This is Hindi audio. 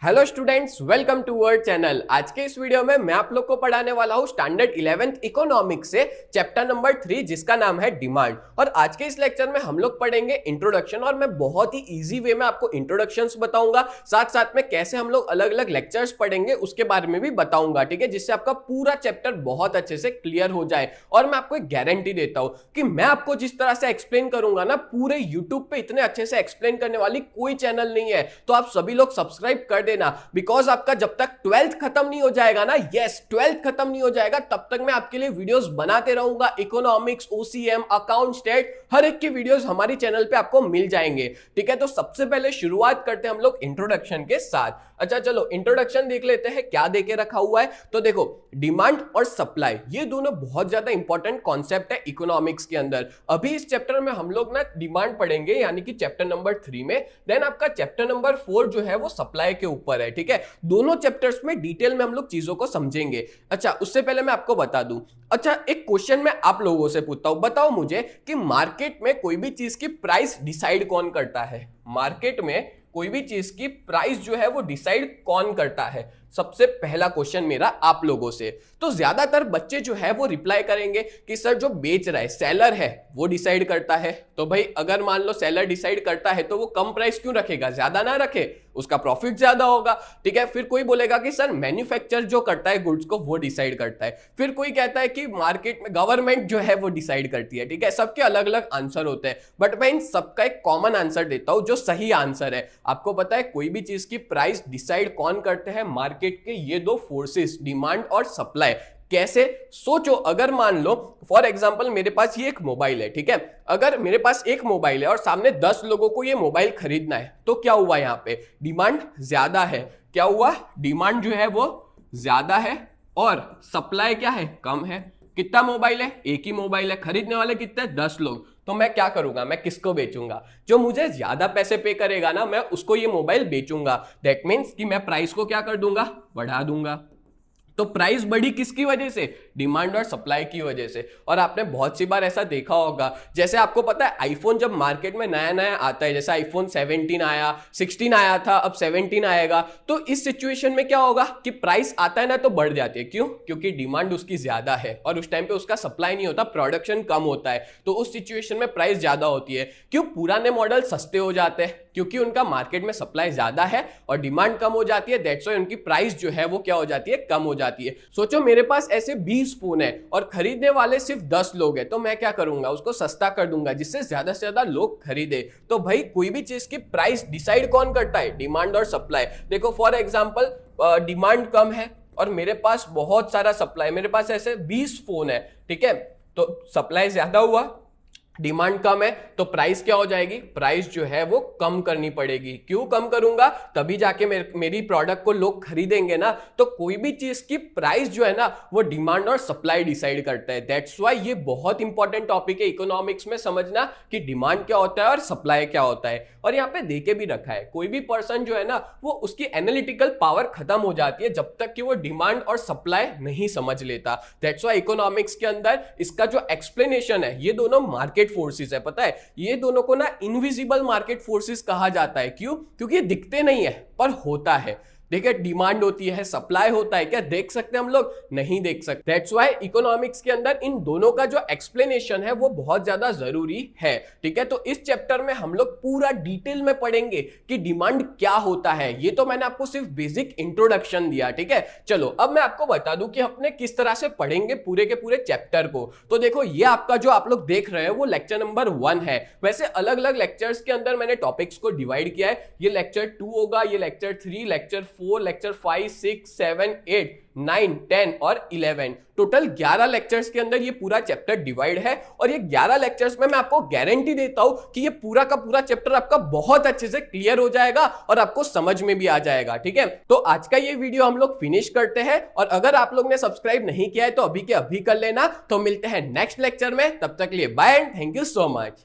Hello students, welcome to our channel. आज के इस वीडियो में मैं आप लोग को पढ़ाने वाला हूँ स्टैंडर्ड 11th इकोनॉमिक्स से चैप्टर नंबर 3 जिसका नाम है डिमांड। और आज के इस लेक्चर में हम लोग पढ़ेंगे इंट्रोडक्शन और मैं बहुत ही इजी वे में आपको इंट्रोडक्शंस बताऊंगा, साथ साथ में कैसे हम लोग अलग अलग लेक्चर्स पढ़ेंगे उसके बारे में भी बताऊंगा, ठीक है, जिससे आपका पूरा चैप्टर बहुत अच्छे से क्लियर हो जाए। और मैं आपको एक गारंटी देता हूं कि मैं आपको जिस तरह से एक्सप्लेन करूंगा ना, पूरे यूट्यूब पे इतने अच्छे से एक्सप्लेन करने वाली कोई चैनल नहीं है। तो आप सभी लोग सब्सक्राइब कर देना, बिकॉज आपका जब तक 12th खत्म नहीं हो जाएगा ना, यस 12th खत्म नहीं हो जाएगा, तब तक मैं आपके लिए वीडियोस बनाते रहूंगा। इकोनॉमिक्स, ओसीएम, अकाउंट, स्टेट, हर एक की वीडियोस हमारी चैनल पे आपको मिल जाएंगे, ठीक है। तो सबसे पहले शुरुआत करते हैं हम लोग इंट्रोडक्शन के साथ। अच्छा चलो इंट्रोडक्शन देख लेते हैं क्या देके रखा हुआ है। तो देखो, डिमांड और सप्लाई ये दोनों बहुत ज्यादा इंपॉर्टेंट कॉन्सेप्ट है इकोनॉमिक्स के अंदर। अभी इस चैप्टर में हम लोग ना डिमांड पढ़ेंगे, यानी कि चैप्टर नंबर 3 में। देन आपका चैप्टर नंबर 4 जो है वो सप्लाई के ऊपर है, ठीक है। दोनों चैप्टर्स में डिटेल में हम लोग चीजों को समझेंगे। अच्छा, उससे पहले मैं आपको बता दूं, अच्छा एक क्वेश्चन मैं आप लोगों से पूछता हूं, बताओ मुझे कि मार्केट में कोई भी चीज की प्राइस डिसाइड कौन करता है? मार्केट में कोई भी चीज की प्राइस जो है वो डिसाइड कौन करता है? सबसे पहला क्वेश्चन मेरा आप लोगों से। तो ज्यादातर बच्चे जो है वो रिप्लाई करेंगे कि सर जो बेच रहा है, सेलर है, वो डिसाइड करता है। तो भाई अगर मान लो सेलर डिसाइड करता है तो वो कम प्राइस क्यों रखेगा? ज्यादा ना रखे, उसका प्रॉफिट ज्यादा होगा, ठीक है। फिर कोई बोलेगा कि सर मैन्युफैक्चर जो करता है गुड्स को वो डिसाइड करता है। फिर कोई कहता है कि मार्केट में गवर्नमेंट जो है वो डिसाइड करती है, ठीक है। सबके अलग अलग आंसर होते हैं, बट मैं इन सबका एक कॉमन आंसर देता हूं जो सही आंसर है। आपको पता है कोई भी चीज की प्राइस डिसाइड कौन करते हैं? मार्केट के ये दो फोर्सेस, डिमांड और सप्लाई। कैसे? सोचो, अगर मान लो फॉर एग्जांपल मेरे पास ये एक मोबाइल है, ठीक है। अगर मेरे पास एक मोबाइल है और सामने 10 लोगों को ये मोबाइल खरीदना है, तो क्या हुआ? यहां पे डिमांड ज्यादा है। क्या हुआ? डिमांड जो है वो ज्यादा है और सप्लाई क्या है? कम है। कितना मोबाइल है? एक ही मोबाइल है, खरीदने वाले कितने? 10 लोग। तो मैं क्या करूंगा? मैं किसको बेचूंगा? जो मुझे ज्यादा पैसे पे करेगा ना, मैं उसको ये मोबाइल बेचूंगा। दैट मीन्स कि मैं प्राइस को क्या कर दूंगा? बढ़ा दूंगा। तो प्राइस बढ़ी किसकी वजह से? डिमांड और सप्लाई की वजह से। और आपने बहुत सी बार ऐसा देखा होगा, जैसे आपको पता है आईफोन जब मार्केट में नया नया आता है, जैसे आईफोन 17 आया, 16 आया था, अब 17 आएगा, तो इस सिचुएशन में क्या होगा कि प्राइस आता है ना तो बढ़ जाती है। क्यों? क्योंकि डिमांड उसकी ज्यादा है और उस टाइम पे उसका सप्लाई नहीं होता, प्रोडक्शन कम होता है, तो उस सिचुएशन में प्राइस ज्यादा होती है। क्यों? पुराने मॉडल सस्ते हो जाते हैं क्योंकि उनका मार्केट में सप्लाई ज्यादा है और डिमांड कम हो जाती है। दैट्स व्हाई उनकी प्राइस जो है वो क्या हो जाती है? कम हो जाती है। सोचो मेरे पास ऐसे 20 फोन है और खरीदने वाले सिर्फ 10 लोग हैं, तो मैं क्या करूंगा? उसको सस्ता कर दूंगा जिससे ज्यादा से ज्यादा लोग खरीदे। तो भाई कोई भी चीज की प्राइस डिसाइड कौन करता है? डिमांड और सप्लाई। देखो फॉर एग्जांपल डिमांड कम है और मेरे पास बहुत सारा सप्लाई, मेरे पास ऐसे 20 फोन है, ठीक है। तो सप्लाई ज्यादा हुआ, डिमांड कम है, तो प्राइस क्या हो जाएगी? प्राइस जो है वो कम करनी पड़ेगी। क्यों कम करूंगा? तभी जाके मेरी प्रोडक्ट को लोग खरीदेंगे ना। तो कोई भी चीज की प्राइस जो है ना वो डिमांड और सप्लाई डिसाइड करता है। दैट्स व्हाई ये बहुत इंपॉर्टेंट टॉपिक है इकोनॉमिक्स में समझना कि डिमांड क्या होता है और सप्लाई क्या होता है। और यहाँ पे देके भी रखा है, कोई भी पर्सन जो है ना वो उसकी एनालिटिकल पावर खत्म हो जाती है जब तक कि वो डिमांड और सप्लाई नहीं समझ लेता। दैट्स व्हाई इकोनॉमिक्स के अंदर इसका जो एक्सप्लेनेशन है, ये दोनों मार्केट फोर्सेस है, पता है ये दोनों को ना इनविजिबल मार्केट फोर्सेस कहा जाता है। क्यों? क्योंकि ये दिखते नहीं है पर होता है। देखिए डिमांड होती है, सप्लाई होता है, क्या देख सकते हैं हम लोग? नहीं देख सकते। दैट्स व्हाई इकोनॉमिक्स के अंदर इन दोनों का जो एक्सप्लेनेशन है वो बहुत ज्यादा जरूरी है, ठीक है। तो इस चैप्टर में हम लोग पूरा डिटेल में पढ़ेंगे कि डिमांड क्या होता है। ये तो मैंने आपको सिर्फ बेसिक इंट्रोडक्शन दिया, ठीक है। चलो अब मैं आपको बता दूं कि अपने किस तरह से पढ़ेंगे पूरे के पूरे चैप्टर को। तो देखो ये आपका जो आप लोग देख रहे हैं वो लेक्चर नंबर 1 है। वैसे अलग अलग लेक्चर्स के अंदर मैंने टॉपिक्स को डिवाइड किया है। ये लेक्चर 2 होगा, ये लेक्चर 3, लेक्चर 4, लेक्चर 5, 6, 7, 8, 9, 10 और 11, टोटल 11 लेक्चर्स के अंदर ये पूरा चैप्टर डिवाइड है। और ये 11 लेक्चर्स में मैं आपको गारंटी देता हूं कि ये पूरा का पूरा चैप्टर आपका बहुत अच्छे से क्लियर हो जाएगा और आपको समझ में भी आ जाएगा, ठीक है। तो आज का ये वीडियो हम लोग फिनिश करते हैं और अगर आप लोग ने सब्सक्राइब नहीं किया है तो अभी के अभी कर लेना। तो मिलते हैं नेक्स्ट लेक्चर में, तब तक के लिए bye and thank you so much.